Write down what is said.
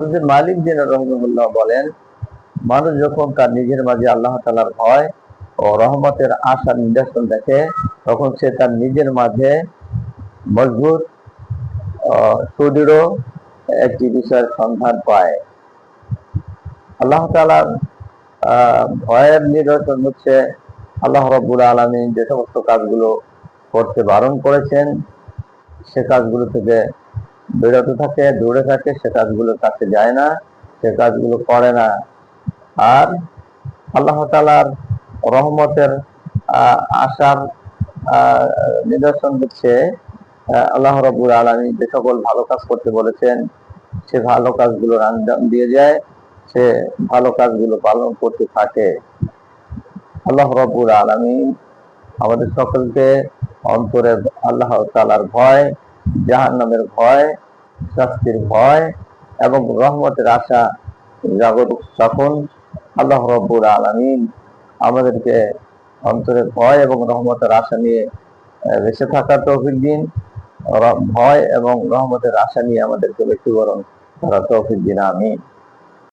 মালিক দিন রহিমাহুল্লাহ বলেন, মানুষ যখন তার নিজের মাঝে আল্লাহ তাআলার ভয় ও রহমতের আশার নিদর্শন দেখে, তখন সে তার নিজের মাঝে মজবুত সুদৃঢ় একটি বিষয়ের সন্ধান পায়। আল্লাহ তাআলার ভয়ের নিদর্শন হচ্ছে আল্লাহ রাব্বুল আলামিন যে সমস্ত কাজগুলো করতে বারণ করেছেন সে কাজগুলো থেকে বিরত থাকে, দূরে থাকে, সে কাজগুলোর কাছে যায় না, সে কাজগুলো করে না। আর আল্লাহ তাআলার রহমতের আশার নিদর্শন হচ্ছে আল্লাহ রাব্বুল আলামিন যে সকল ভালো কাজ করতে বলেছেন সে ভালো কাজগুলোর আঞ্জাম দিয়ে যায়, সে ভালো কাজগুলো পালন করতে থাকে। আল্লাহ রাব্বুল আলামিন আমাদের সকলকে অন্তরে আল্লাহ তাআলার ভয়, জাহান্নামের ভয়, শাস্তির ভয় এবং রহমতের আশা জাগরুক রাখুন। আল্লাহ রাব্বুল আলামিন আমাদেরকে অন্তরে ভয় এবং রহমতের আশা নিয়ে বেঁচে থাকার তৌফিক দিন। ভয় এবং রহমতের আশা নিয়ে আমাদেরকে মৃত্যুবরণ করার তৌফিক দিন। আমিন।